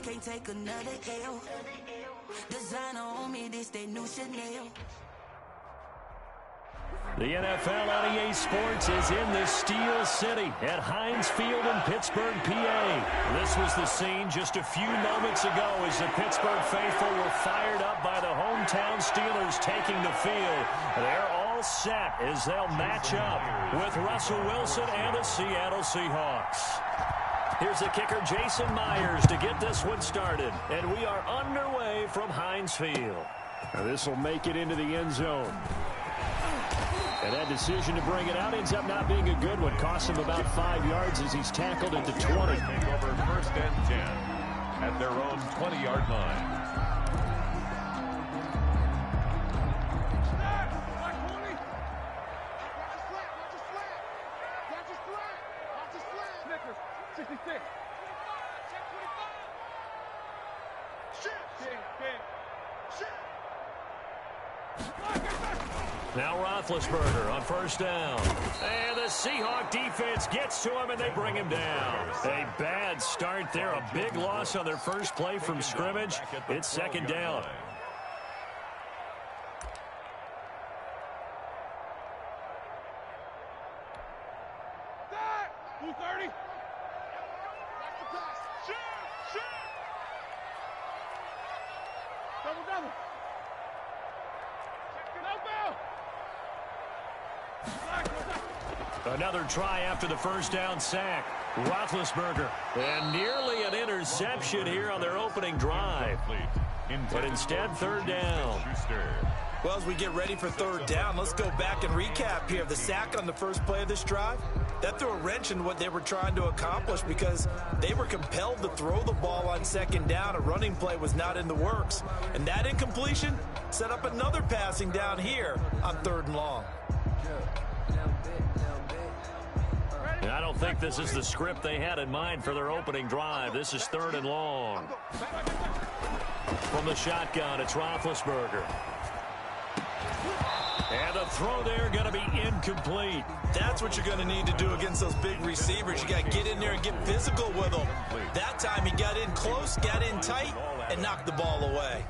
can't take another L. Designer on me, this they new Chanel. The NFL on EA Sports is in the Steel City at Heinz Field in Pittsburgh, PA. This was the scene just a few moments ago as the Pittsburgh faithful were fired up by the hometown Steelers taking the field. They're all set as they'll match up with Russell Wilson and the Seattle Seahawks. Here's the kicker, Jason Myers, to get this one started. And we are underway from Heinz Field. Now this will make it into the end zone. And that decision to bring it out ends up not being a good one. Costs him about 5 yards as he's tackled into 20. Take over 1st and 10 at their own 20-yard line. Now Roethlisberger on 1st down. And the Seahawk defense gets to him, and they bring him down. A bad start there. A big loss on their first play from scrimmage. It's 2nd down. Another try after the 1st down sack. Roethlisberger. And nearly an interception here on their opening drive. But instead, 3rd down. Well, as we get ready for 3rd down, let's go back and recap here. The sack on the first play of this drive, that threw a wrench in what they were trying to accomplish because they were compelled to throw the ball on 2nd down. A running play was not in the works. And that incompletion set up another passing down here on 3rd and long. I don't think this is the script they had in mind for their opening drive. This is 3rd and long. From the shotgun, it's Roethlisberger. And the throw there going to be incomplete. That's what you're going to need to do against those big receivers. You got to get in there and get physical with them. That time he got in close, got in tight, and knocked the ball away.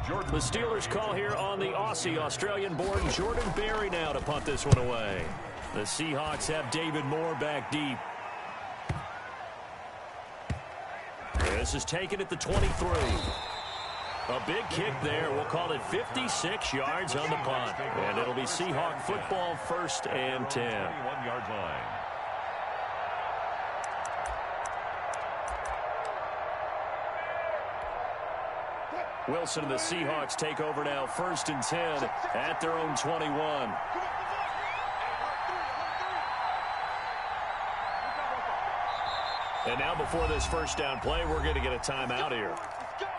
The Steelers call here on the Aussie, Australian-born Jordan Berry now to punt this one away. The Seahawks have David Moore back deep. This is taken at the 23. A big kick there. We'll call it 56 yards on the punt. And it'll be Seahawk football, 1st and 10. 21-yard line. Wilson and the Seahawks take over now, 1st and 10 at their own 21. And now before this 1st down play, we're going to get a timeout here.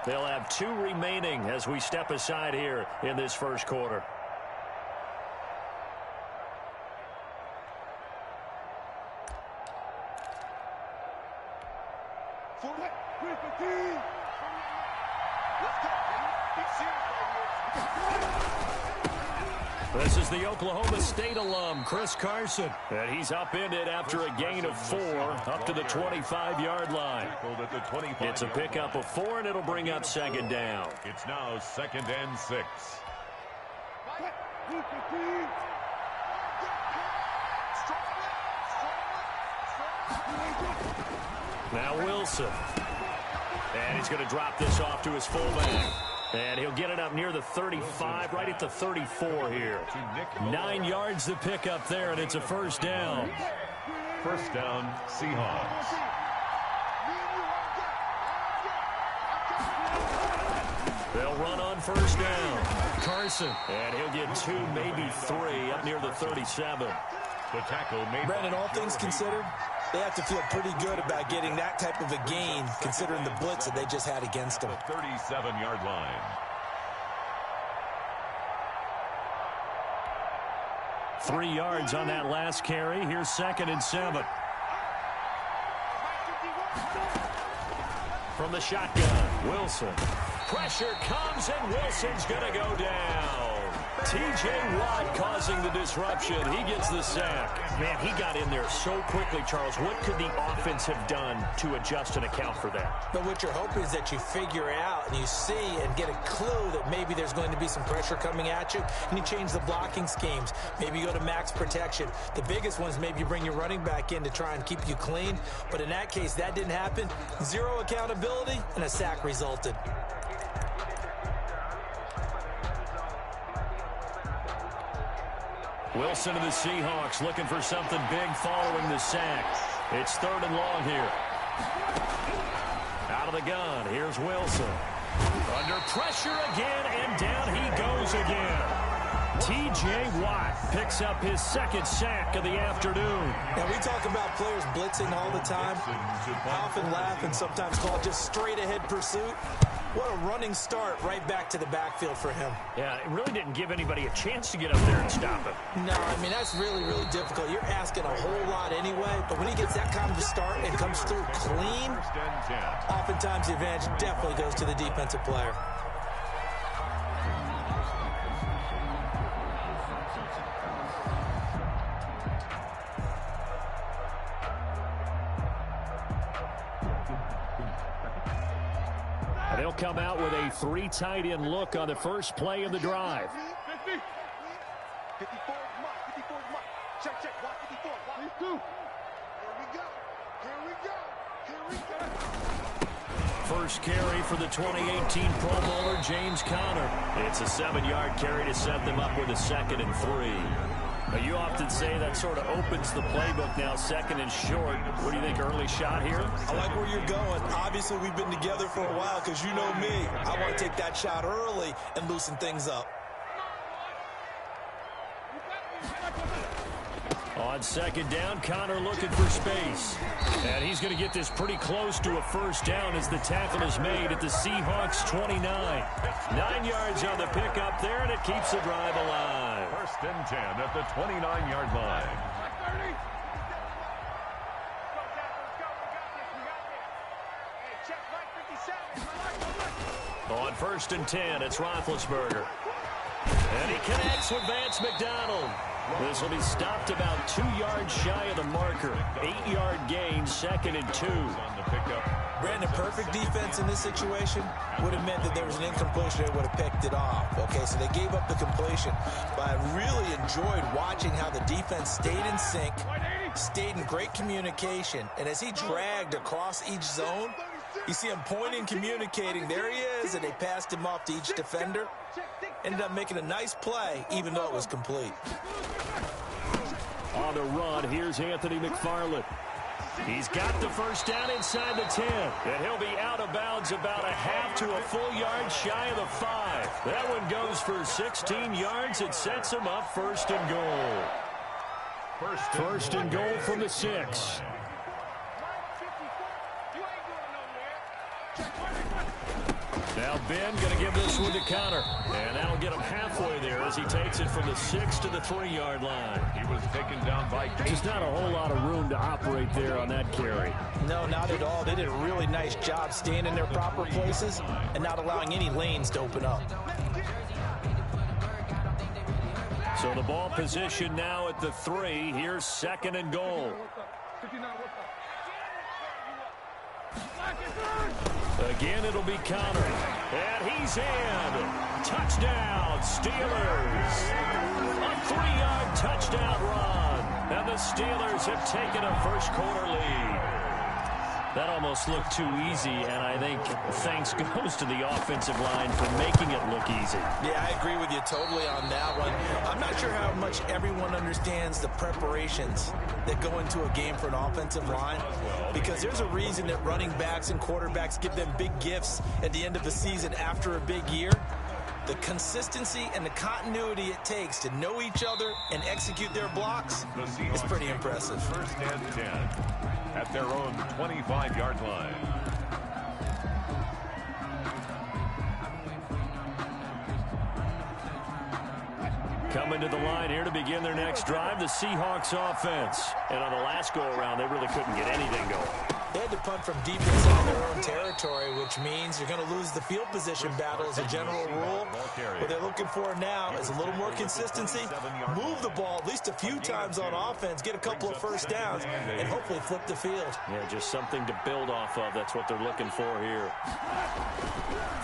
They'll have 2 remaining as we step aside here in this 1st quarter. This is the Oklahoma State alum, Chris Carson. And he's upended after a gain of 4 up to the 25-yard line. It's a pickup of 4, and it'll bring up 2nd down. It's now 2nd and 6. Now Wilson. And he's going to drop this off to his fullback. And he'll get it up near the 35, right at the 34 here. 9 yards to pick up there, and it's a 1st down. 1st down, Seahawks. They'll run on 1st down. Carson. And he'll get 2, maybe 3, up near the 37. The tackle made. Brandon, all things considered, they have to feel pretty good about getting that type of a gain, considering the blitz that they just had against them. The 37-yard line. 3 yards on that last carry. Here's 2nd and 7. From the shotgun, Wilson. Pressure comes, and Wilson's going to go down. T.J. Watt causing the disruption. He gets the sack. Man, he got in there so quickly, Charles. What could the offense have done to adjust and account for that? But what you're hoping is that you figure out and you see and get a clue that maybe there's going to be some pressure coming at you, and you change the blocking schemes. Maybe you go to max protection. The biggest one is maybe you bring your running back in to try and keep you clean. But in that case, that didn't happen. Zero accountability, and a sack resulted. Wilson of the Seahawks looking for something big following the sack. It's 3rd and long here. Out of the gun, here's Wilson. Under pressure again, and down he goes again. T.J. Watt picks up his 2nd sack of the afternoon. Now, we talk about players blitzing all the time. I often laugh and sometimes call it just straight-ahead pursuit. What a running start right back to the backfield for him. Yeah, it really didn't give anybody a chance to get up there and stop him. No, I mean, that's really, really difficult. You're asking a whole lot anyway, but when he gets that kind of a start and comes through clean, oftentimes the advantage definitely goes to the defensive player. They'll come out with a 3 tight end look on the first play of the drive. 54 mark. Check. 54. Here we go. First carry for the 2018 Pro Bowler, James Conner. It's a 7-yard carry to set them up with a 2nd and 3. You often say that sort of opens the playbook now, 2nd and short. What do you think, early shot here? I like where you're going. Obviously, we've been together for a while because you know me. I want to take that shot early and loosen things up. On 2nd down, Conner looking for space. And he's going to get this pretty close to a 1st down as the tackle is made at the Seahawks 29. 9 yards on the pickup there, and it keeps the drive alive. 1st and 10 at the 29-yard line. On 1st and 10, it's Roethlisberger. And he connects with Vance McDonald. This will be stopped about 2 yards shy of the marker. 8-yard gain, 2nd and 2. On the pickup. Brandon, perfect defense in this situation would have meant that there was an incompletion. They would have picked it off. Okay, so they gave up the completion. But I really enjoyed watching how the defense stayed in sync, stayed in great communication. And as he dragged across each zone, you see him pointing, communicating. There he is, and they passed him off to each defender. Ended up making a nice play, even though it was complete. On the run, here's Anthony McFarland. He's got the 1st down inside the 10. And he'll be out of bounds about a half to a full yard shy of the 5. That one goes for 16 yards. It sets him up 1st and goal. 1st and goal from the 6. Now Ben going to give this one to Conner. And that'll get him halfway there as he takes it from the 6 to the 3-yard line. He was taken down by Just not a whole lot of room to operate there on that carry. No, not at all. They did a really nice job staying in their proper places and not allowing any lanes to open up. So the ball position now at the 3. Here's 2nd and goal. Again, it'll be Conner. And he's in. Touchdown, Steelers. A 3-yard touchdown run. And the Steelers have taken a 1st quarter lead. That almost looked too easy, and I think thanks goes to the offensive line for making it look easy. Yeah, I agree with you totally on that one. I'm not sure how much everyone understands the preparations that go into a game for an offensive line, because there's a reason that running backs and quarterbacks give them big gifts at the end of the season after a big year. The consistency and the continuity it takes to know each other and execute their blocks is pretty impressive. 1st and 10 at their own 25-yard line. Coming to the line here to begin their next drive, the Seahawks offense. And on the last go-around, they really couldn't get anything going. They had to punt from deep inside their own territory, which means you're going to lose the field position battle as a general rule. What they're looking for now is a little more consistency, move the ball at least a few times on offense, get a couple of first downs, and hopefully flip the field. Yeah, just something to build off of. That's what they're looking for here.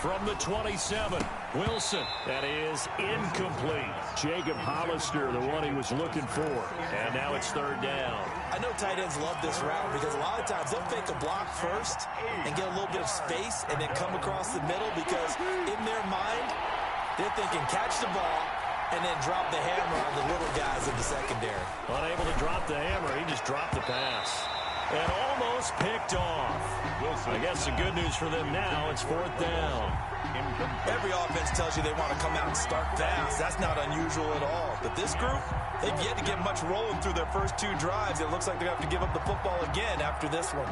From the 27, Wilson. That is incomplete. Jacob Hollister, the one he was looking for. And now it's third down. I know tight ends love this route because a lot of times they'll fake a block first and get a little bit of space and then come across the middle because in their mind, they're thinking catch the ball and then drop the hammer on the little guys in the secondary. Unable to drop the hammer, he just dropped the pass. And almost picked off. I guess the good news for them now, it's fourth down. Every offense tells you they want to come out and start fast. That's not unusual at all. But this group, they've yet to get much rolling through their first two drives. It looks like they're going to have to give up the football again after this one.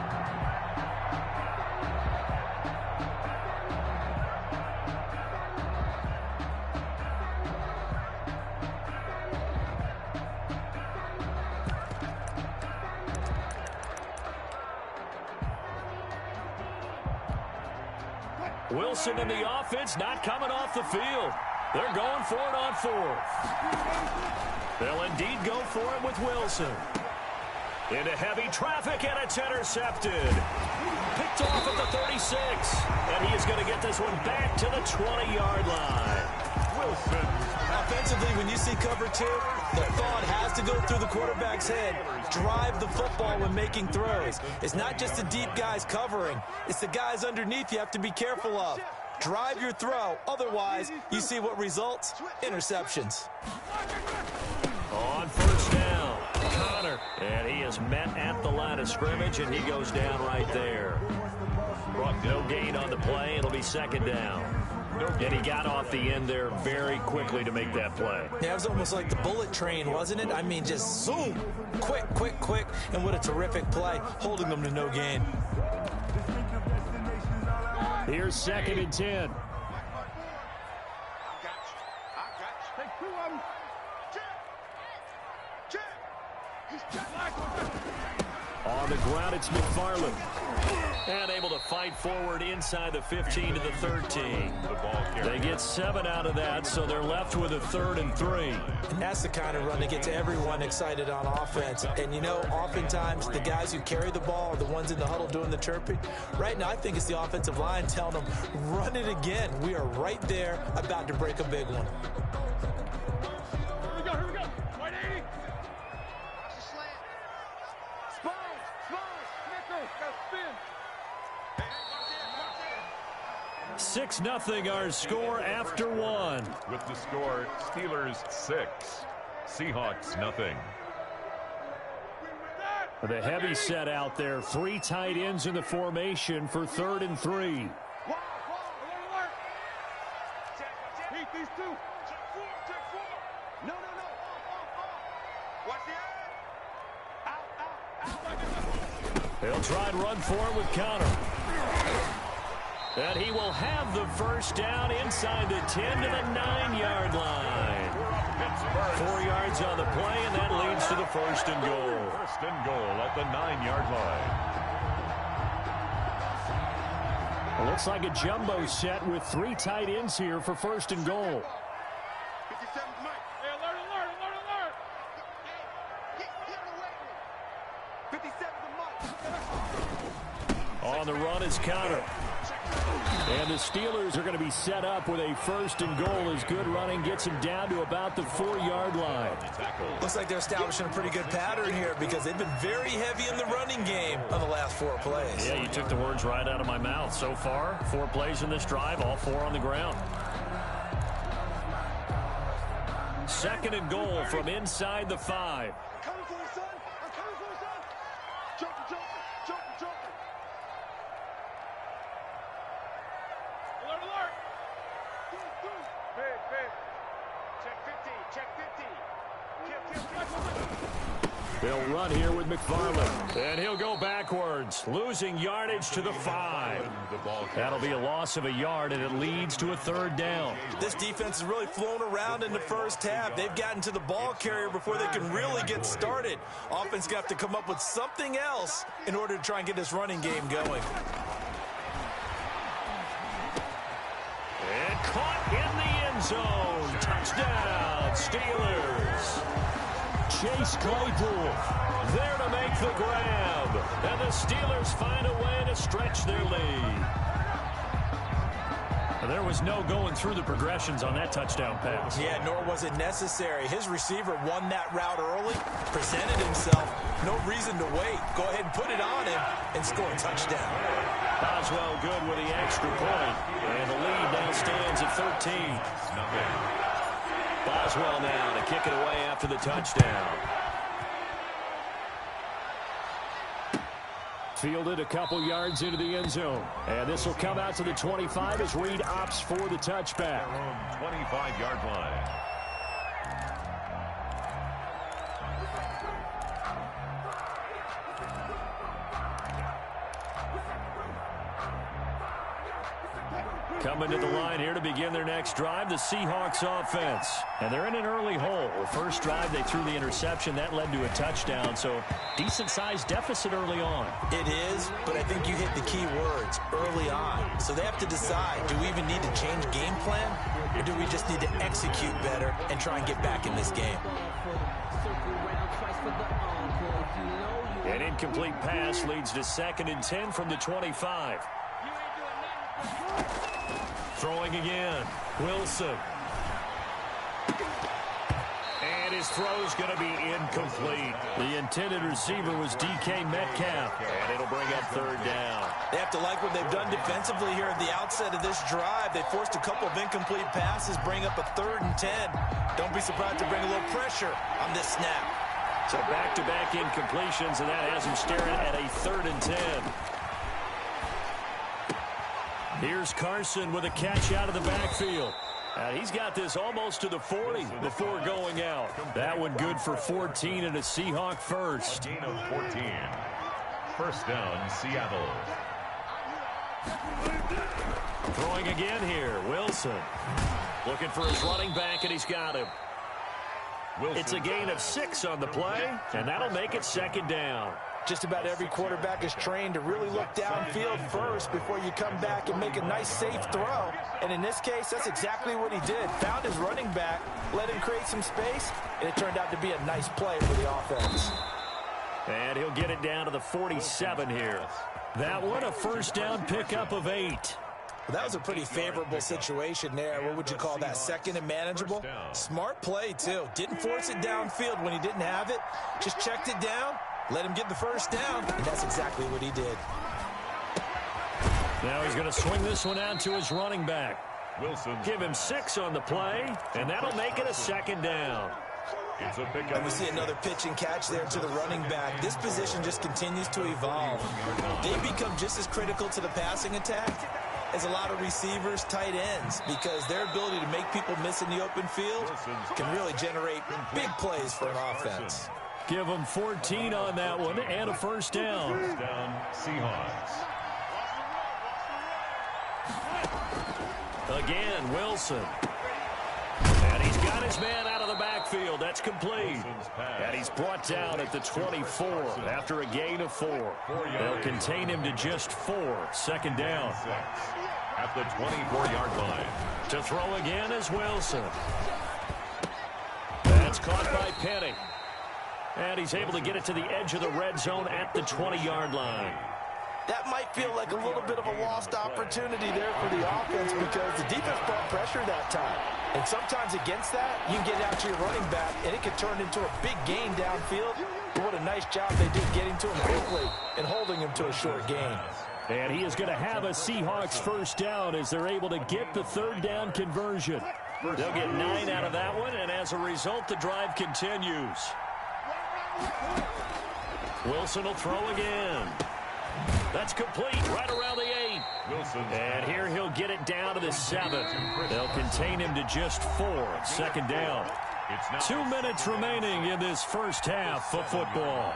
Wilson and the offense not coming off the field. They're going for it on fourth. They'll indeed go for it with Wilson. Into heavy traffic, and it's intercepted. Picked off at the 36. And he is going to get this one back to the 20-yard line. Wilson. Offensively, when you see cover two, the thought has to go through the quarterback's head. Drive the football when making throws. It's not just the deep guys covering. It's the guys underneath you have to be careful of. Drive your throw. Otherwise, you see what results? Interceptions. On first down, Connor. And he is met at the line of scrimmage, and he goes down right there. No gain on the play. It'll be second down. And he got off the end there very quickly to make that play. Yeah, it was almost like the bullet train, wasn't it? I mean, just zoom. Quick, quick, quick. And what a terrific play, holding them to no gain. Here's second and 10. On the ground, it's McFarland. And able to fight forward inside the 15 to the 13. They get 7 out of that, so they're left with a 3rd and 3. And that's the kind of run that gets everyone excited on offense. And, you know, oftentimes the guys who carry the ball are the ones in the huddle doing the chirping. Right now, I think it's the offensive line telling them, run it again. We are right there about to break a big one. Here we go, here we go. 180. Watch the slant. Spine, Snicker, got spin. 6-0 our score after one. With the score, Steelers 6, Seahawks nothing. The heavy set out there. 3 tight ends in the formation for 3rd and 3. Alert. Beat these two. Check four. No. Watch the out. They'll try and run for it with Connor. And he will have the first down inside the 10 to the 9-yard line. 4 yards on the play, and that leads to the 1st and goal. 1st and goal at the 9-yard line. It looks like a jumbo set with 3 tight ends here for 1st and goal. 57's Mike. Hey, alert. Get away. 57's Mike. On the run is Connor. And the Steelers are going to be set up with a 1st and goal as good running gets him down to about the 4-yard line. Looks like they're establishing a pretty good pattern here because they've been very heavy in the running game on the last 4 plays. Yeah, you took the words right out of my mouth. So far, 4 plays in this drive, all 4 on the ground. 2nd and goal from inside the 5. I'm coming for you, son. Jumping. Alert. Big. Check 50. Kill. They'll run here with McFarland. And he'll go backwards, losing yardage to the 5. That'll be a loss of a yard, and it leads to a 3rd down. This defense has really flown around in the first half. They've gotten to the ball carrier before they can really get started. Offense got to come up with something else in order to try and get this running game going. And caught in the end zone. Touchdown, Steelers. Chase Claypool there to make the grab. And the Steelers find a way to stretch their lead. There was no going through the progressions on that touchdown pass. Yeah, nor was it necessary. His receiver won that route early, presented himself. No reason to wait. Go ahead and put it on him and score a touchdown. Boswell good with the extra point. And the lead now stands at 13. Boswell now to kick it away after the touchdown. Fielded a couple yards into the end zone. And this will come out to the 25 as Reed opts for the touchback. 25-yard line. Coming to the line here to begin their next drive, the Seahawks offense. And they're in an early hole. First drive, they threw the interception. That led to a touchdown, so decent-sized deficit early on. It is, but I think you hit the key words, early on. So they have to decide, do we even need to change game plan, or do we just need to execute better and try and get back in this game? An incomplete pass leads to 2nd and 10 from the 25. Throwing again, Wilson. And his throw's going to be incomplete. The intended receiver was DK Metcalf, and it'll bring up 3rd down. They have to like what they've done defensively here at the outset of this drive. They forced a couple of incomplete passes, bring up a 3rd and 10. Don't be surprised to bring a little pressure on this snap. So back-to-back incompletions, and that has him staring at a 3rd and 10. Here's Carson with a catch out of the backfield. He's got this almost to the 40 before going out. That one good for 14 and a Seahawk first. Gain of 14. First down, Seattle. Throwing again here, Wilson. Looking for his running back, and he's got him. It's a gain of 6 on the play, and that'll make it 2nd down. Just about every quarterback is trained to really look downfield first before you come back and make a nice, safe throw. And in this case, that's exactly what he did. Found his running back, let him create some space, and it turned out to be a nice play for the offense. And he'll get it down to the 47 here. That one, a first down pickup of 8. Well, that was a pretty favorable situation there. What would you call that? 2nd and manageable? Smart play, too. Didn't force it downfield when he didn't have it. Just checked it down. Let him get the first down, and that's exactly what he did. Now he's going to swing this one out to his running back. Wilson. Give him 6 on the play, and that'll make it a 2nd down. It's a pickup. And we see another pitch and catch there to the running back. This position just continues to evolve. They become just as critical to the passing attack as a lot of receivers, tight ends, because their ability to make people miss in the open field can really generate big plays for an offense. Give them 14 on that one and a first down. First down, Seahawks. Again, Wilson. And he's got his man out of the backfield. That's complete. And he's brought down at the 24 after a gain of 4. They'll contain him to just 4. 2nd down. At the 24-yard line. To throw again is Wilson. That's caught by Penny. And he's able to get it to the edge of the red zone at the 20-yard line. That might feel like a little bit of a lost opportunity there for the offense because the defense brought pressure that time. And sometimes against that, you can get out to your running back, and it can turn into a big gain downfield. But what a nice job they did getting to him quickly and holding him to a short gain. And he is going to have a Seahawks first down as they're able to get the 3rd down conversion. They'll get 9 out of that one, and as a result, the drive continues. Wilson will throw again. That's complete right around the 8. Wilson. And here he'll get it down to the 7. They'll contain him to just 4. 2nd down. It's now 2 minutes remaining in this first half of football.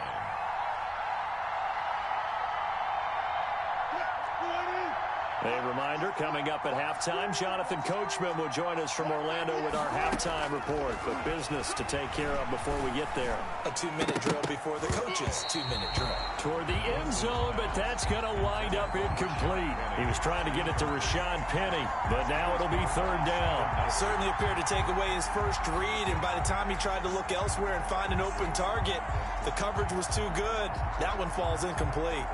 A reminder, coming up at halftime, Jonathan Coachman will join us from Orlando with our halftime report. But business to take care of before we get there. A 2-minute drill before the coach's 2-minute drill. Toward the end zone, but that's going to wind up incomplete. He was trying to get it to Rashad Penny, but now it'll be third down. Certainly appeared to take away his first read, and by the time he tried to look elsewhere and find an open target, the coverage was too good. That one falls incomplete.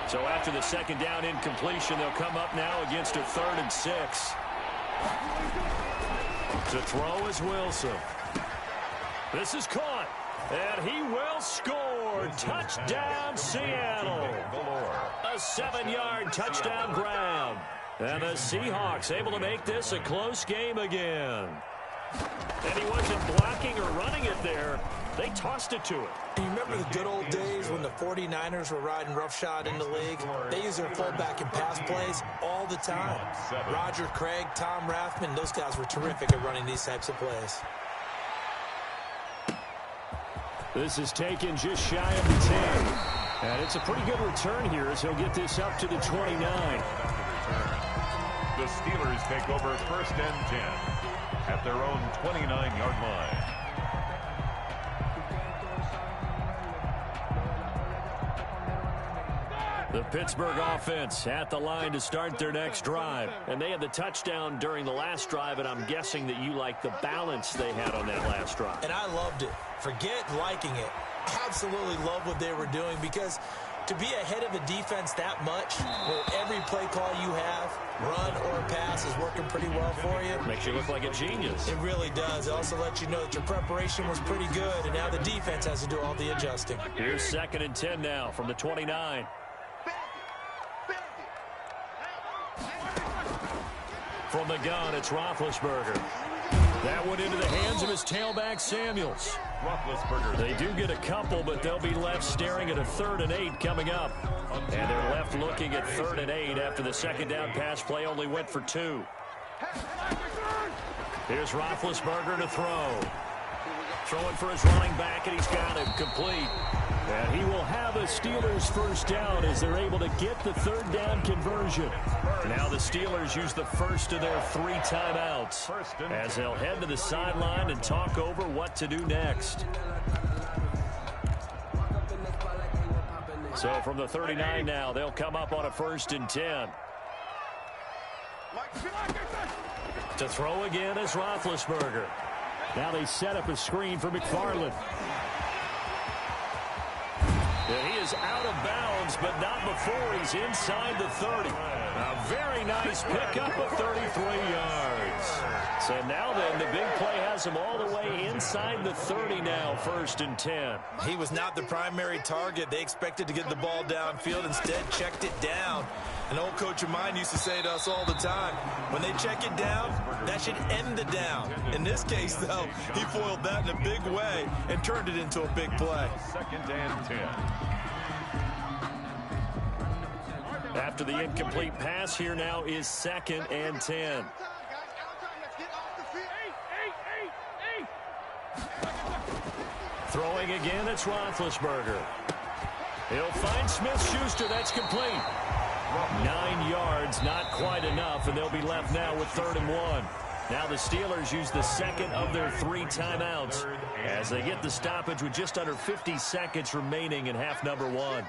So after the second down incompletion, they'll come up now against a 3rd and 6. To throw is Wilson. This is caught, and he will score. Touchdown, Seattle. A 7-yard touchdown grab. And the Seahawks able to make this a close game again. And he wasn't blocking or running it there. They tossed it to him. You remember the good old days when the 49ers were riding roughshod in the league? They used their fullback in pass plays all the time. Roger Craig, Tom Rathman, those guys were terrific at running these types of plays. This is taken just shy of the 10. And it's a pretty good return here as he'll get this up to the 29. The Steelers take over 1st and 10 at their own 29-yard line. The Pittsburgh offense at the line to start their next drive. And they had the touchdown during the last drive, and I'm guessing that you like the balance they had on that last drive. And I loved it. Forget liking it. Absolutely love what they were doing, because to be ahead of a defense that much, where every play call you have, run or pass, is working pretty well for you. Makes you look like a genius. It really does. It also lets you know that your preparation was pretty good, and now the defense has to do all the adjusting. Here's 2nd and 10 now from the 29. From the gun, it's Roethlisberger. That went into the hands of his tailback, Samuels. They do get a couple, but they'll be left staring at a 3rd and 8 coming up. And they're left looking at 3rd and 8 after the second down pass play only went for 2. Here's Roethlisberger to throw. Throwing for his running back, and he's got it complete. And he will have a Steelers first down as they're able to get the 3rd down conversion. Now the Steelers use the first of their 3 timeouts as they'll head to the sideline and talk over what to do next. So from the 39 now, they'll come up on a 1st and 10. To throw again is Roethlisberger. Now they set up a screen for McFarland. And he is out of bounds, but not before he's inside the 30. A very nice pickup of 33 yards. So now then, the big play has him all the way inside the 30 now, 1st and 10. He was not the primary target. They expected to get the ball downfield. Instead, checked it down. An old coach of mine used to say to us all the time, when they check it down, that should end the down. In this case, though, he foiled that in a big way and turned it into a big play. 2nd and 10. After the incomplete pass, here now is 2nd and 10. Throwing again, it's Roethlisberger. He'll find Smith-Schuster. That's complete. 9 yards, not quite enough, and they'll be left now with 3rd and 1. Now the Steelers use the 2nd of their 3 timeouts as they get the stoppage with just under 50 seconds remaining in half number 1.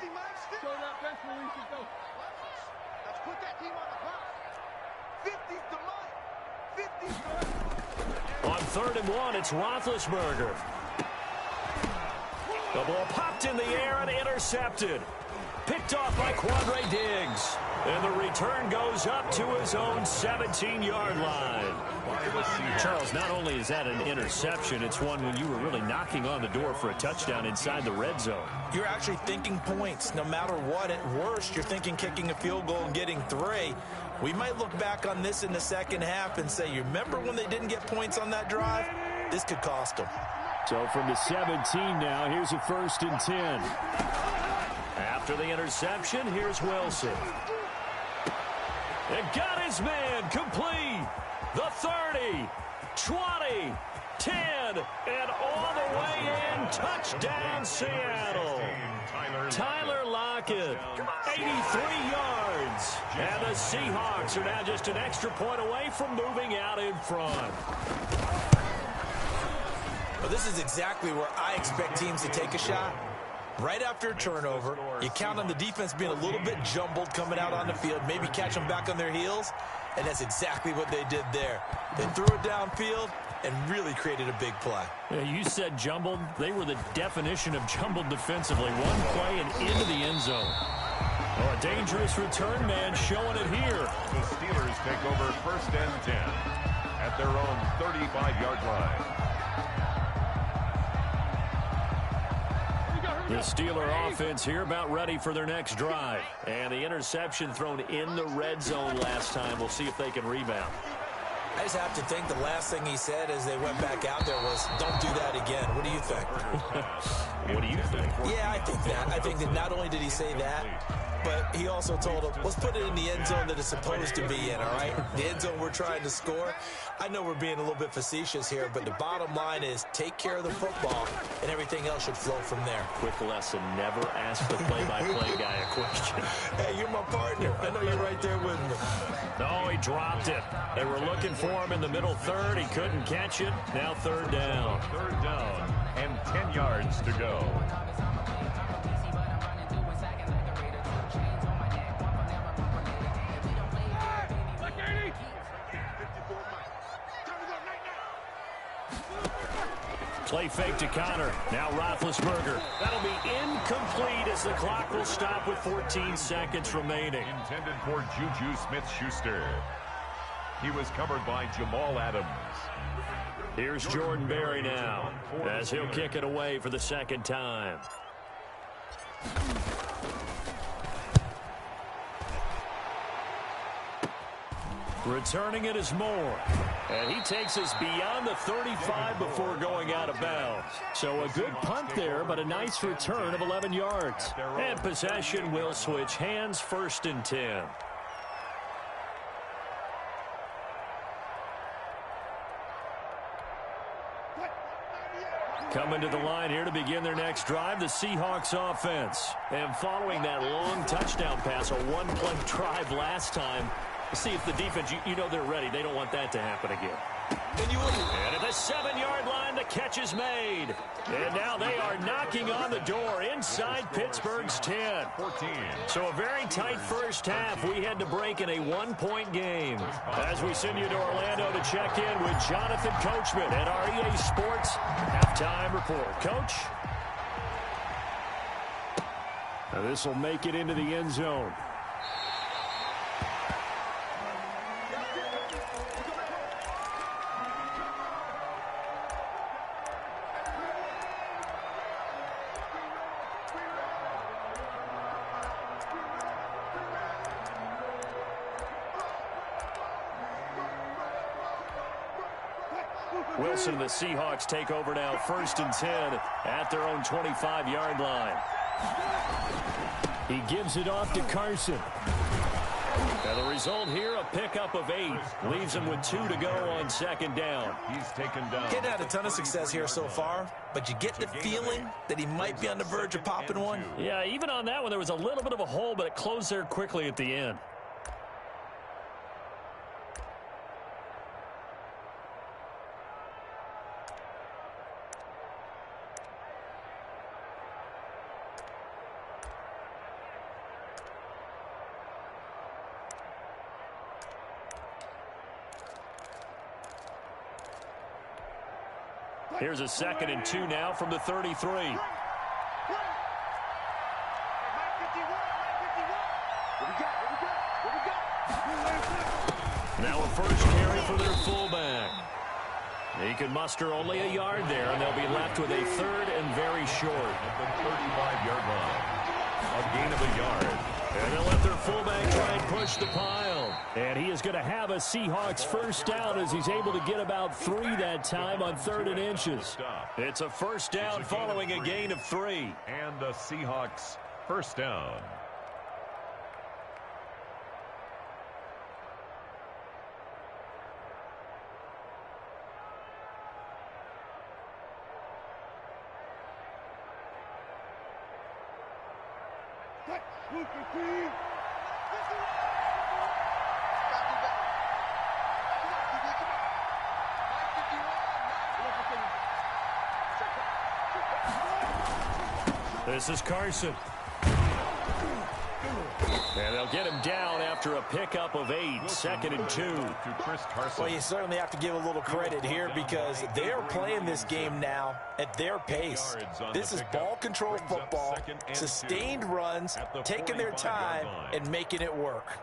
On 3rd and 1, it's Roethlisberger. The ball popped in the air and intercepted. Picked off by Quandre Diggs. And the return goes up to his own 17-yard line. Charles, not only is that an interception, it's one when you were really knocking on the door for a touchdown inside the red zone. You're actually thinking points. No matter what, at worst, you're thinking kicking a field goal and getting 3. We might look back on this in the second half and say, you remember when they didn't get points on that drive? This could cost them. So from the 17 now, here's a 1st and 10. After the interception, here's Wilson. And got his man complete. the 30, 20, 10, and all the way in. Touchdown, Seattle. Tyler Lockett, 83 yards. And the Seahawks are now just an extra point away from moving out in front. Well, this is exactly where I expect teams to take a shot. Right after a turnover, you count on the defense being a little bit jumbled coming out on the field, maybe catch them back on their heels, and that's exactly what they did there. They threw it downfield and really created a big play. Yeah, you said jumbled. They were the definition of jumbled defensively. One play and into the end zone. Oh, a dangerous return man showing it here. The Steelers take over 1st and 10 at their own 35-yard line. The Steeler offense here about ready for their next drive. And the interception thrown in the red zone last time. We'll see if they can rebound. I just have to think the last thing he said as they went back out there was, don't do that again. What do you think? What do you think? Yeah, I think that. I think that not only did he say that, but he also told them, let's put it in the end zone that it's supposed to be in, all right? The end zone we're trying to score. I know we're being a little bit facetious here, but the bottom line is take care of the football, and everything else should flow from there. Quick lesson, never ask the play-by-play guy a question. Hey, you're my partner. I know you're right there with me. No, he dropped it. They were looking for him in the middle third. He couldn't catch it. Now 3rd down. 3rd down and 10 yards to go. Play fake to Connor. Now Roethlisberger. That'll be incomplete as the clock will stop with 14 seconds remaining. Intended for Juju Smith-Schuster. He was covered by Jamal Adams. Here's Jordan Berry now as he'll kick it away for the 2nd time. Returning it is Moore. And he takes us beyond the 35 before going out of bounds. So a good punt there, but a nice return of 11 yards. And possession will switch hands, 1st and 10. Coming to the line here to begin their next drive, the Seahawks offense. And following that long touchdown pass, a one-play drive last time, see if the defense, you know they're ready. They don't want that to happen again. And at the 7-yard line, the catch is made. And now they are knocking on the door inside Pittsburgh's 10. 14. So a very tight first half. We had to break in a 1-point game. As we send you to Orlando to check in with Jonathan Coachman at our EA Sports Halftime Report. Coach? Now this will make it into the end zone. Wilson and the Seahawks take over now, 1st and 10 at their own 25-yard line. He gives it off to Carson. And the result here, a pickup of 8. Leaves him with 2 to go on 2nd down. He's taken down. Kid had a ton of success here so far, but you get the feeling that he might be on the verge of popping one. Yeah, even on that one, there was a little bit of a hole, but it closed there quickly at the end. Here's a 2nd and 2 now from the 33. Now a first carry for their fullback. He can muster only a yard there, and they'll be left with a 3rd and very short. At the 35-yard line. A gain of a yard. And they'll let their fullback try and push the pile. And he is going to have a Seahawks first down as he's able to get about 3 that time on 3rd and inches. It's a first down following a gain of 3. And the Seahawks first down. This is Carson. And they'll get him down after a pickup of 8, 2nd and 2. Well, you certainly have to give a little credit here because they're playing this game now at their pace. This is ball control football, sustained runs, taking their time, and making it work.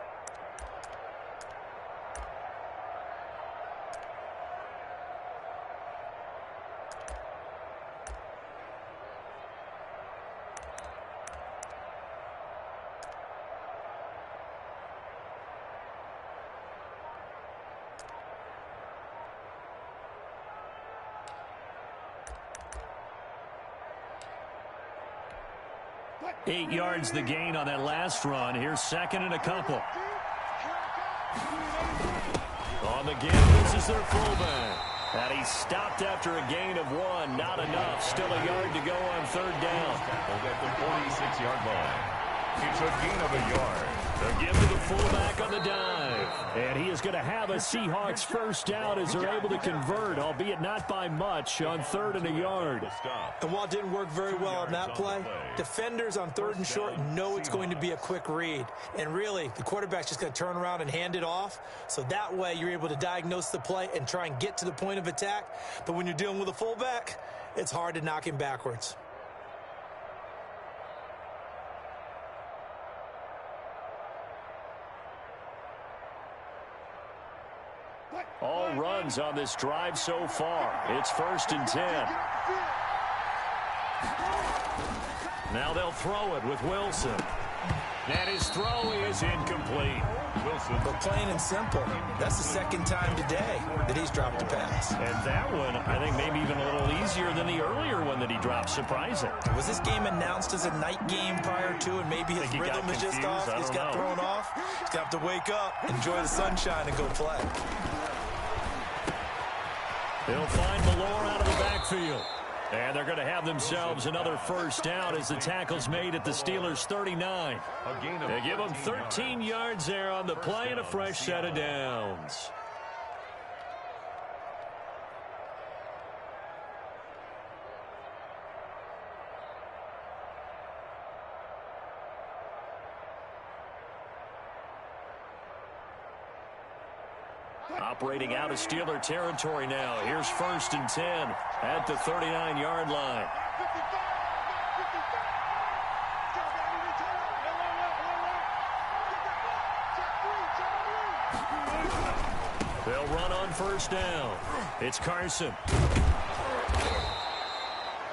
Eight yards the gain on that last run. Here's 2nd and a couple. On the give, this is their fullback. And he stopped after a gain of 1. Not enough. Still a yard to go on 3rd down. Tackled at the 46-yard line. It's a gain of a yard. They'll give to the fullback on the dive. And he is going to have a Seahawks first down as they're able to convert, albeit not by much, on 3rd and a yard. And while it didn't work very well on that play, defenders on 3rd and short know it's going to be a quick read. And really, the quarterback's just going to turn around and hand it off. So that way, you're able to diagnose the play and try and get to the point of attack. But when you're dealing with a fullback, it's hard to knock him backwards. All runs on this drive so far. It's 1st and 10. Now they'll throw it with Wilson. And his throw is incomplete. Wilson. But plain and simple, that's the 2nd time today that he's dropped a pass. And that one, I think, maybe even a little easier than the earlier one that he dropped. Surprising. Was this game announced as a night game prior to, and maybe his rhythm is just off? He's got thrown off. He's going to have to wake up, enjoy the sunshine, and go play. They'll find Malore out of the backfield. And they're going to have themselves another first down as the tackle's made at the Steelers' 39. They give them 13 yards there on the play and a fresh set of downs. Operating out of Steeler territory now. Here's 1st and 10 at the 39-yard line. They'll run on 1st down. It's Carson.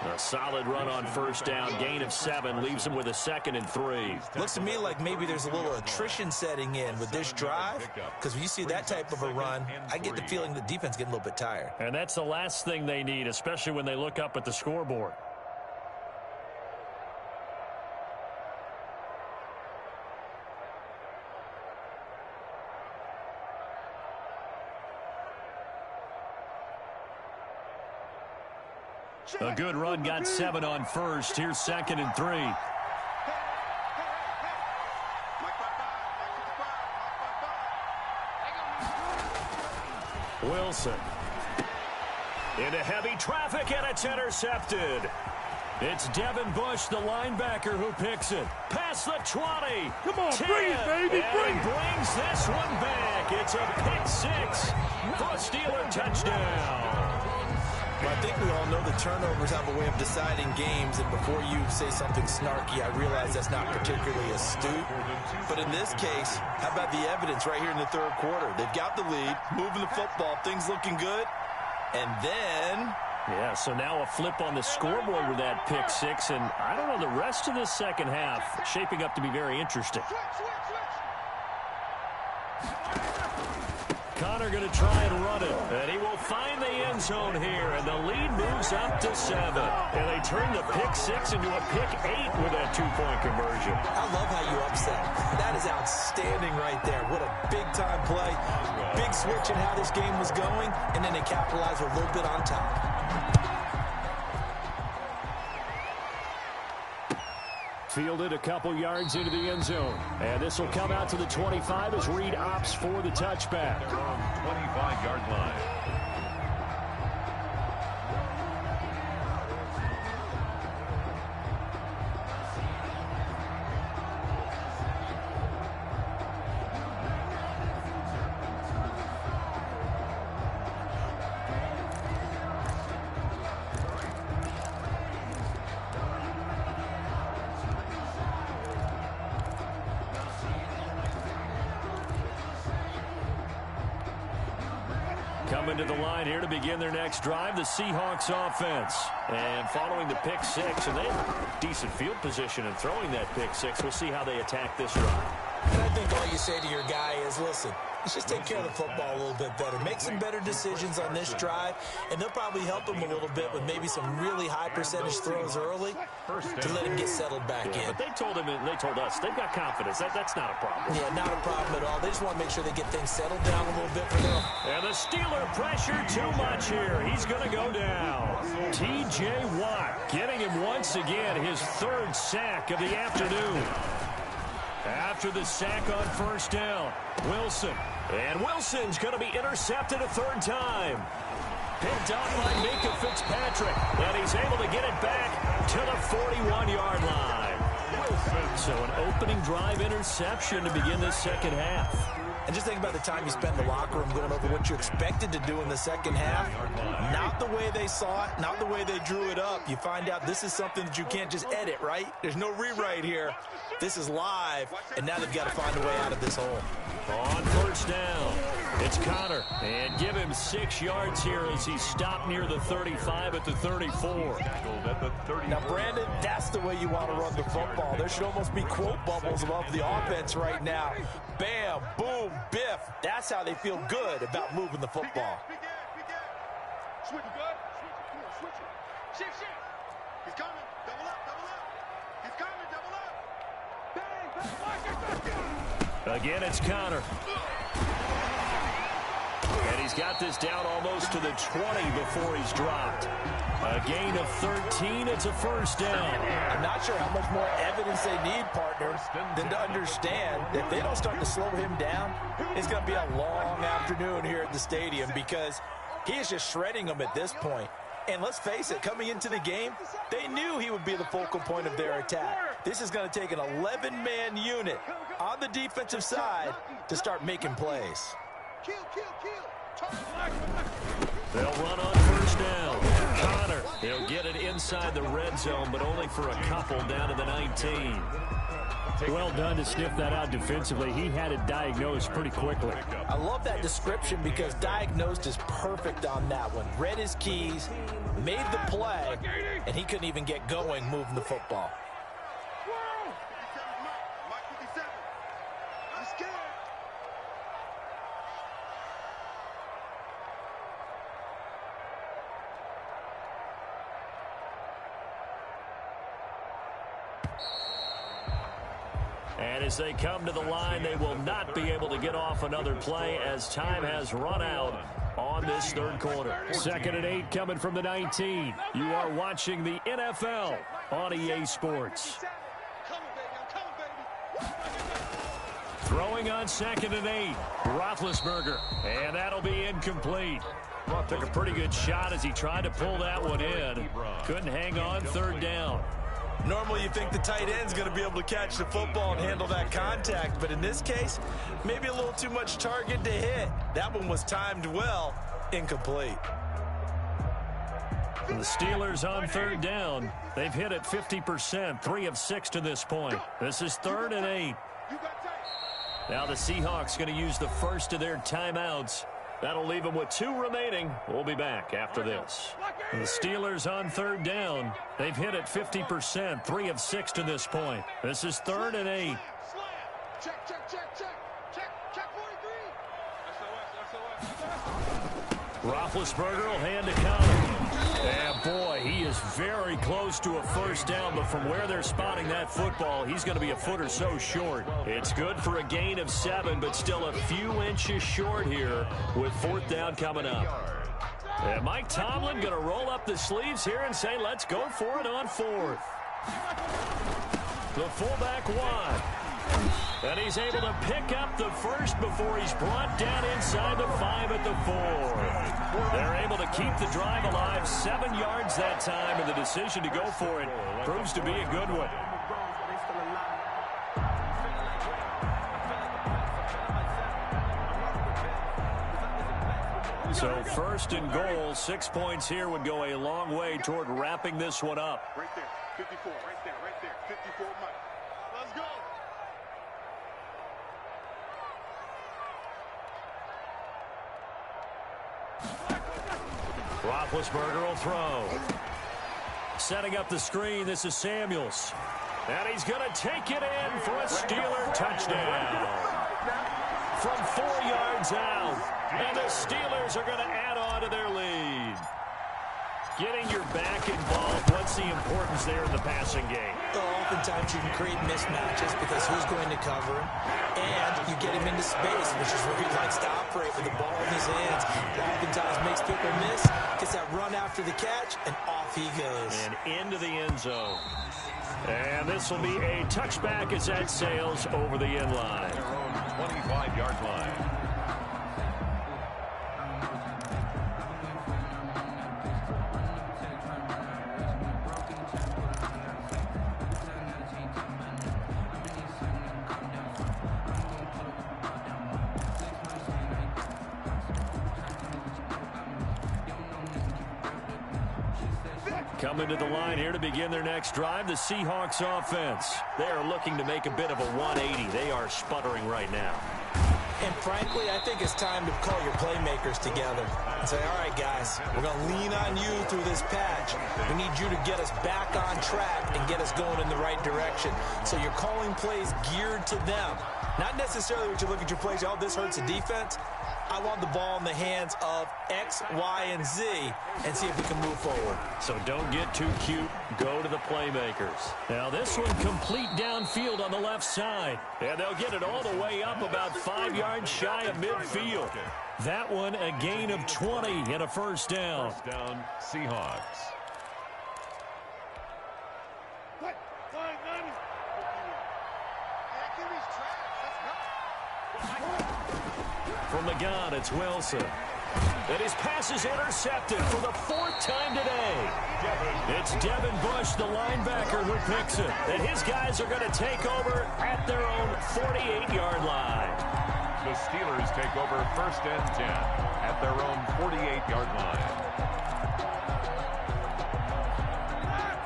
A solid run on 1st down. Gain of 7 leaves them with a 2nd and 3. Looks to me like maybe there's a little attrition setting in with this drive, because when you see that type of a run, I get the feeling the defense getting a little bit tired. And that's the last thing they need, especially when they look up at the scoreboard. A good run, got 7 on 1st. Here's 2nd and 3. Wilson. Into heavy traffic, and it's intercepted. It's Devin Bush, the linebacker, who picks it. Past the 20. Come on, 10, bring it, baby, bring it. Brings this one back. It's a pick 6 for a Steeler touchdown. Well, I think we all know the turnovers have a way of deciding games, and before you say something snarky, I realize that's not particularly astute. But in this case, how about the evidence right here in the 3rd quarter? They've got the lead, moving the football, things looking good, and then... Yeah, so now a flip on the scoreboard with that pick 6, and I don't know, the rest of the second half shaping up to be very interesting. Connor going to try and run it, and he will find the end zone here, and the lead moves up to 7. And they turn the pick 6 into a pick 8 with that 2-point conversion. I love how you upset. That is outstanding right there. What a big-time play. Big switch in how this game was going, and then they capitalized with a little bit on top. Fielded a couple yards into the end zone. And this will come out to the 25 as Reed opts for the touchback. 25-yard line. Coming to the line here to begin their next drive, the Seahawks offense. And following the pick six, and they have decent field position in throwing that pick six. We'll see how they attack this drive. And I think all you say to your guy is, listen, let's just take care of the football a little bit better. Make some better decisions on this drive, and they'll probably help him a little bit with maybe some really high percentage throws early to let him get settled back in. But they told us, they've got confidence. That's not a problem. Yeah, not a problem at all. They just want to make sure they get things settled down a little bit for them. And the Steeler pressure too much here. He's going to go down. T.J. Watt getting him once again, his third sack of the afternoon. After the sack on first down, Wilson. And Wilson's going to be intercepted a third time. Picked up by Minka Fitzpatrick. And he's able to get it back to the 41-yard line. Wilson. So an opening drive interception to begin this second half. And just think about the time you spent in the locker room going over what you expected to do in the second half. Not the way they saw it, not the way they drew it up. You find out this is something that you can't just edit, right? There's no rewrite here. This is live, and now they've got to find a way out of this hole. On first down, it's Connor. And give him 6 yards here as he's stopped near the 35 at the 34. Now, Brandon, that's the way you want to run the football. There should almost be quote bubbles above the offense right now. Bam, boom, biff. That's how they feel good about moving the football. Switch it, bud. Switch it. Shift. He's coming. Double up. He's coming. Double up. Again, it's Connor. And he's got this down almost to the 20 before he's dropped. A gain of 13. It's a first down. I'm not sure how much more evidence they need, partner, than to understand that if they don't start to slow him down, it's going to be a long afternoon here at the stadium because he is just shredding them at this point. And let's face it, coming into the game, they knew he would be the focal point of their attack. This is going to take an 11-man unit on the defensive side to start making plays. They'll run on first down. Connor, he'll get it inside the red zone, but only for a couple down to the 19. Well done to sniff that out defensively. He had it diagnosed pretty quickly. I love that description because diagnosed is perfect on that one. Read his keys, made the play, and he couldn't even get going moving the football. And as they come to the line, they will not be able to get off another play as time has run out on this third quarter. 2nd and 8 coming from the 19. You are watching the NFL on EA Sports. Throwing on 2nd and 8. Roethlisberger. And that'll be incomplete. Took a pretty good shot as he tried to pull that one in. Couldn't hang on third down. Normally you think the tight end's going to be able to catch the football and handle that contact, but in this case, maybe a little too much target to hit. That one was timed well, incomplete. And the Steelers on third down. They've hit it 50%, 3 of 6 to this point. This is 3rd and 8. Now the Seahawks going to use the first of their timeouts. That'll leave them with 2 remaining. We'll be back after this. And the Steelers on third down. They've hit it 50%, 3 of 6 to this point. This is 3rd and 8. Roethlisberger will hand to Connor. And boy, he is very close to a first down, but from where they're spotting that football, he's going to be a foot or so short. It's good for a gain of 7, but still a few inches short here with 4th down coming up. And Mike Tomlin going to roll up the sleeves here and say, let's go for it on 4th. The fullback wide. And he's able to pick up the first before he's brought down inside the 5 at the 4. They're able to keep the drive alive, 7 yards that time, and the decision to go for it proves to be a good one. So first and goal, 6 points here would go a long way toward wrapping this one up. Right there, 54, right there, 54 Mike. Let's go. Roethlisberger will throw. Setting up the screen, this is Samuels. And he's going to take it in for a Steeler touchdown. From 4 yards out. And the Steelers are going to add on to their lead. Getting your back involved, what's the importance there in the passing game? Well, oftentimes you can create mismatches because who's going to cover him, and you get him into space, which is where he likes to operate with the ball in his hands. Oftentimes makes people miss, gets that run after the catch, and off he goes. And into the end zone. And this will be a touchback as that sails over the end line. Their own 25-yard line. Coming to the line here to begin their next drive, the Seahawks offense. They are looking to make a bit of a 180. They are sputtering right now. And frankly, I think it's time to call your playmakers together and say, all right, guys, we're going to lean on you through this patch. We need you to get us back on track and get us going in the right direction. So you're calling plays geared to them. Not necessarily what you look at your plays, oh, this hurts the defense. I want the ball in the hands of X, Y, and Z and see if we can move forward. So don't get too cute. Go to the playmakers. Now this one complete downfield on the left side. And they'll get it all the way up about 5 yards shy of midfield. That one a gain of 20 and a first down. First down, Seahawks. What? 990. Give these tracks. Let's go. From the gun, it's Wilson. And his pass is intercepted for the 4th time today. It's Devin Bush, the linebacker, who picks it. And his guys are going to take over at their own 48-yard line. The Steelers take over first and 10 at their own 48-yard line.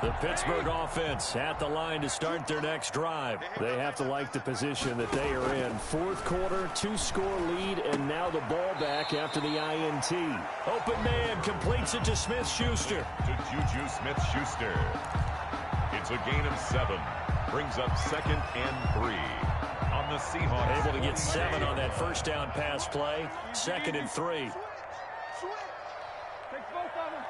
The Pittsburgh offense at the line to start their next drive. They have to like the position that they are in. 4th quarter, 2-score lead, and now the ball back after the INT. Open man completes it to Smith-Schuster. To Juju Smith-Schuster. It's a gain of 7. Brings up 2nd and 3. On the Seahawks. Able to get 7 on that first down pass play. 2nd and 3. Take both of them.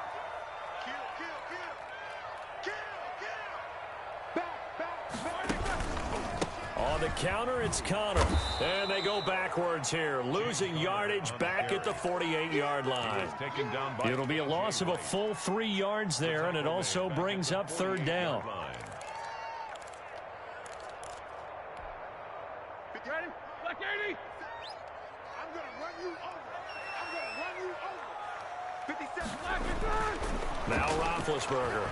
On the counter, it's Connor. And they go backwards here, losing yardage back at the 48-yard line. It'll be a loss of a full 3 yards there, and it also brings up 3rd down. Ready? Black 80. I'm going to run you over. 57. Now Roethlisberger.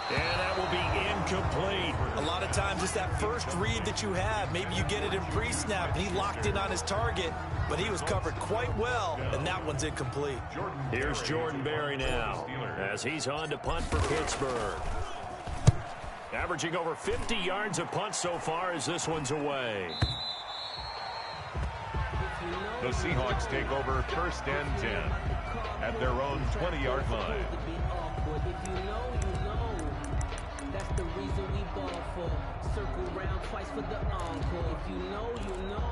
And that will be incomplete. A lot of times it's that first read that you have. Maybe you get it in pre-snap, and he locked in on his target, but he was covered quite well, and that one's incomplete. Here's Jordan Berry now as he's on to punt for Pittsburgh. Averaging over 50 yards a punt so far as this one's away. The Seahawks take over first and 10 at their own 20-yard line. That's the reason we ball for. Circle round twice for the encore. If you know, you know.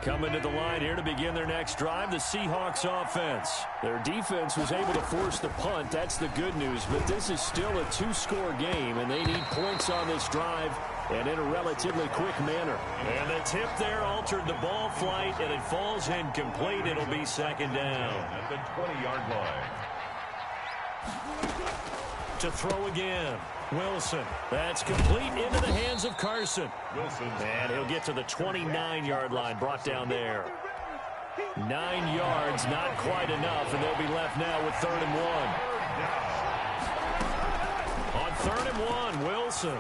Coming to the line here to begin their next drive, the Seahawks offense. Their defense was able to force the punt. That's the good news, but this is still a 2-score game, and they need points on this drive and in a relatively quick manner. And the tip there altered the ball flight, and it falls incomplete. It'll be 2nd down. At the 20-yard line. To throw again. Wilson. That's complete into the hands of Carson. And he'll get to the 29-yard line, brought down there. 9 yards, not quite enough, and they'll be left now with 3rd and 1. On 3rd and 1, Wilson.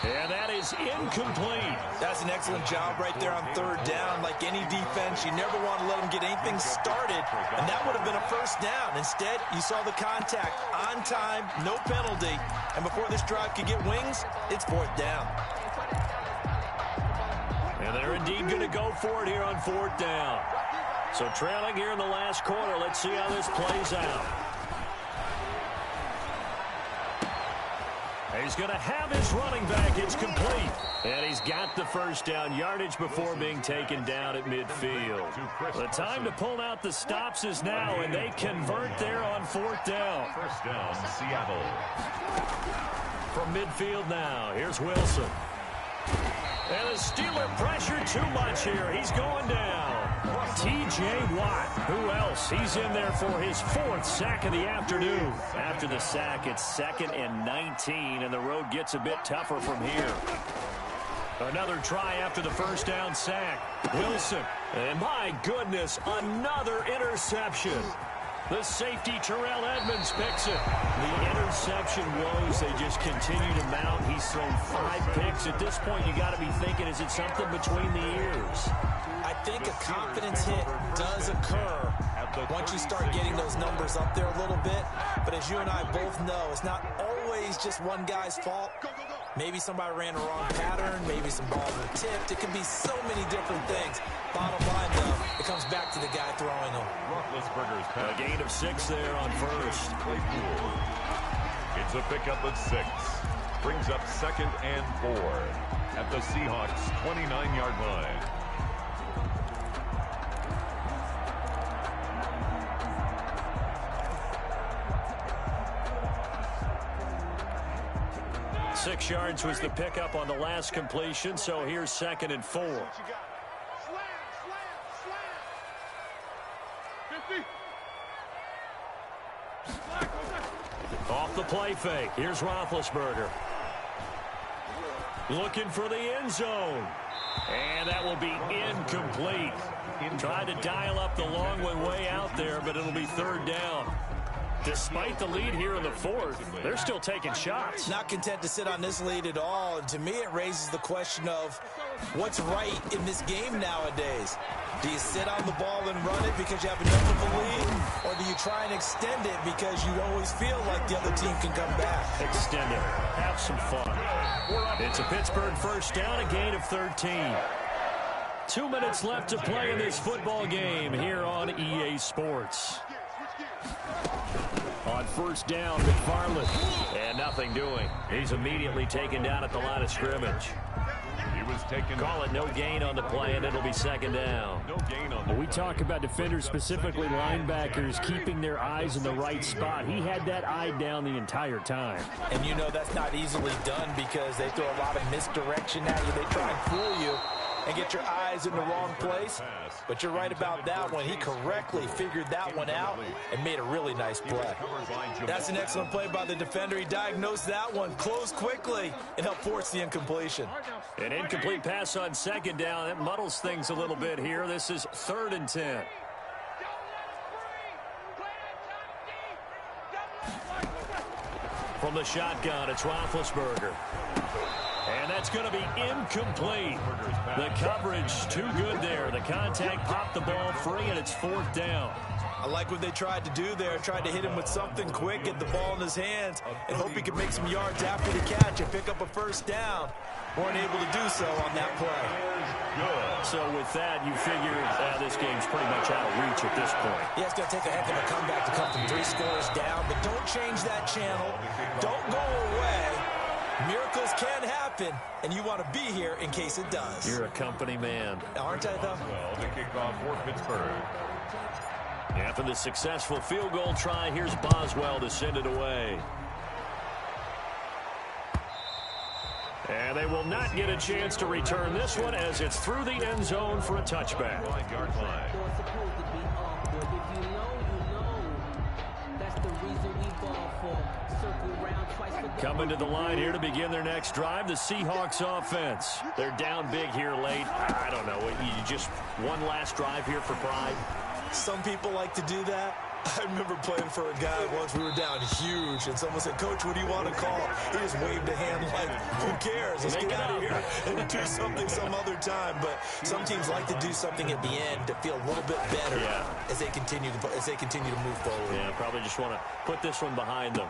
And that is incomplete. That's an excellent job right there on 3rd down. Like any defense, you never want to let them get anything started, and that would have been a 1st down. Instead, you saw the contact on time, no penalty, and before this drive could get wings, it's 4th down. And they're indeed going to go for it here on 4th down. So trailing here in the last quarter, let's see how this plays out. He's going to have his running back. It's complete. And he's got the 1st down yardage before being taken down at midfield. The time to pull out the stops is now, and they convert there on 4th down. 1st down, Seattle. From midfield now, here's Wilson. And the Steeler pressure too much here. He's going down. T.J. Watt. Who else? He's in there for his 4th sack of the afternoon. After the sack, it's 2nd and 19, and the road gets a bit tougher from here. Another try after the 1st down sack. Wilson. And my goodness, another interception. The safety, Terrell Edmonds, picks it. The interception woes, they just continue to mount. He's thrown 5 picks. At this point, you got to be thinking, is it something between the ears? I think a confidence hit does occur once you start getting those numbers up there a little bit. But as you and I both know, it's not always just one guy's fault. Maybe somebody ran the wrong pattern. Maybe some balls were tipped. It can be so many different things. Bottom line, though, it comes back to the guy throwing them. A gain of 6 there on 1st. It's a pickup of 6. Brings up 2nd and 4 at the Seahawks' 29-yard line. Six yards was the pickup on the last completion, so here's 2nd and 4. Off the play fake. Here's Roethlisberger. Looking for the end zone. And that will be incomplete. Tried to dial up the long way out there, but it'll be 3rd down. Despite the lead here in the 4th, they're still taking shots. Not content to sit on this lead at all. And to me, it raises the question of what's right in this game nowadays. Do you sit on the ball and run it because you have enough of a lead? Or do you try and extend it because you always feel like the other team can come back? Extend it. Have some fun. It's a Pittsburgh 1st down, a gain of 13. 2 minutes left to play in this football game here on EA Sports. On 1st down, McFarland. And nothing doing. He's immediately taken down at the line of scrimmage. He was taken. Call it no gain on the play, and it'll be 2nd down. No gain on the We talk about defenders, specifically linebackers, keeping their eyes in the right spot. He had that eye down the entire time. And you know that's not easily done because they throw a lot of misdirection at you. They try and fool you and get your eyes in the wrong place. But you're right about that one. He correctly figured that one out and made a really nice play. That's an excellent play by the defender. He diagnosed that one, closed quickly, and helped force the incompletion. An incomplete pass on 2nd down. That muddles things a little bit here. This is 3rd and 10. From the shotgun, it's Roethlisberger. And that's going to be incomplete. The coverage too good there. The contact popped the ball free, and it's 4th down. I like what they tried to do there. Tried to hit him with something quick, get the ball in his hands, and hope he could make some yards after the catch and pick up a 1st down. Weren't able to do so on that play. So with that, you figure this game's pretty much out of reach at this point. Yeah, it's going to take a heck of a comeback to come from 3 scores down, but don't change that channel. Don't go away. Miracles can happen, and you want to be here in case it does. You're a company man. Aren't I, though? Well, the kickoff for Pittsburgh. After the successful field goal try, here's Boswell to send it away. And they will not get a chance to return this one as it's through the end zone for a touchback. 9-yard line. ball for. Circle round twice for the Coming to the line here to begin their next drive, the Seahawks offense. They're down big here late. I don't know. You just one last drive here for pride? Some people like to do that. I remember playing for a guy once. We were down huge, and someone said, "Coach, what do you want to call?" He just waved a hand like, "Who cares? Let's get out of here and do something some other time." But some teams like to do something at the end to feel a little bit better as they continue to move forward. Yeah, probably just want to put this one behind them.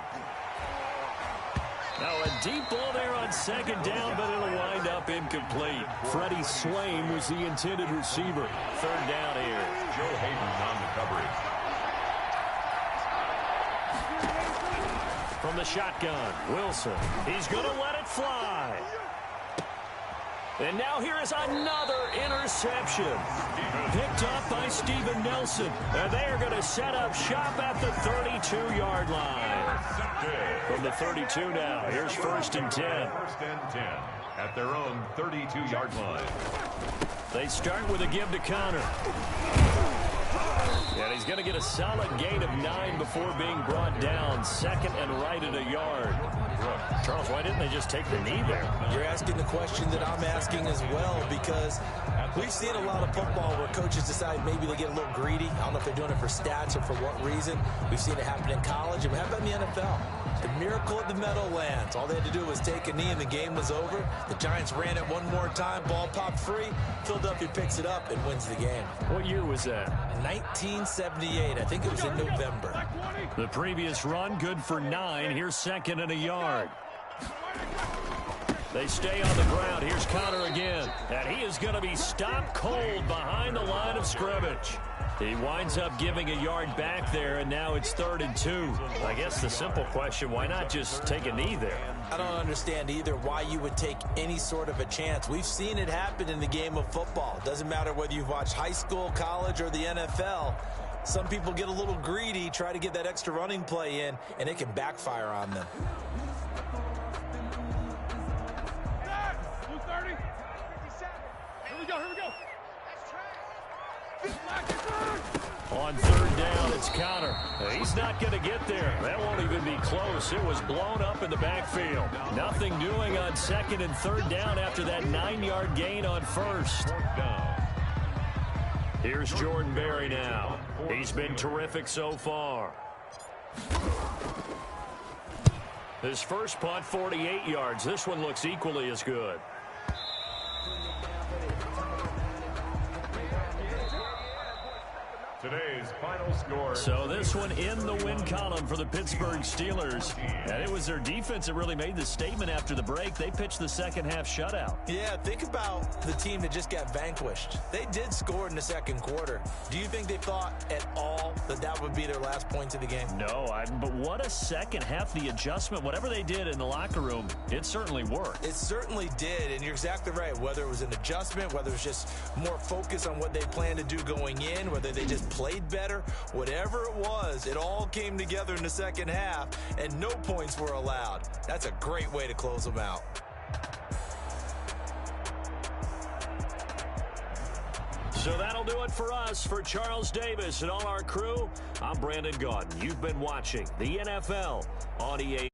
Now a deep ball there on second down, but it'll wind up incomplete. Freddie Swain was the intended receiver. Third down here. Joe Hayden's on the coverage. From the shotgun, Wilson. He's going to let it fly. And now here is another interception. Picked up by Steven Nelson. And they are going to set up shop at the 32-yard line. From the 32 now, here's 1st and 10. 1st and 10 at their own 32-yard line. They start with a give to Connor. And he's going to get a solid gain of 9 before being brought down. Second and right at a yard. Charles, why didn't they just take the knee there? You're asking the question that I'm asking as well, because we've seen a lot of football where coaches decide maybe they get a little greedy. I don't know if they're doing it for stats or for what reason. We've seen it happen in college, and it happened in the NFL. The miracle at the Meadowlands. All they had to do was take a knee and the game was over. The Giants ran it one more time. Ball popped free. Philadelphia picks it up and wins the game. What year was that? 1978. I think it was in November. The previous run, good for 9. Here's 2nd and a yard. They stay on the ground. Here's Connor again. And he is going to be stopped cold behind the line of scrimmage. He winds up giving a yard back there, and now it's 3rd and 2. I guess the simple question, why not just take a knee there? I don't understand either why you would take any sort of a chance. We've seen it happen in the game of football. It doesn't matter whether you've watched high school, college, or the NFL. Some people get a little greedy, try to get that extra running play in, and it can backfire on them. On 3rd down, it's Connor. He's not going to get there. That won't even be close. It was blown up in the backfield. Nothing doing on 2nd and 3rd down after that 9-yard gain on 1st. Here's Jordan Berry now. He's been terrific so far. His first punt, 48 yards. This one looks equally as good. Today's final score. So this one in the win column for the Pittsburgh Steelers. And it was their defense that really made the statement after the break. They pitched the second half shutout. Yeah, think about the team that just got vanquished. They did score in the second quarter. Do you think they thought at all that that would be their last points of the game? No, but what a second half. The adjustment, whatever they did in the locker room, it certainly worked. It certainly did, and you're exactly right. Whether it was an adjustment, whether it was just more focus on what they planned to do going in, whether they just played better, whatever it was, it all came together in the second half, and no points were allowed. That's a great way to close them out. So that'll do it for us. For Charles Davis and all our crew, I'm Brandon Gaudin. You've been watching the NFL on EA.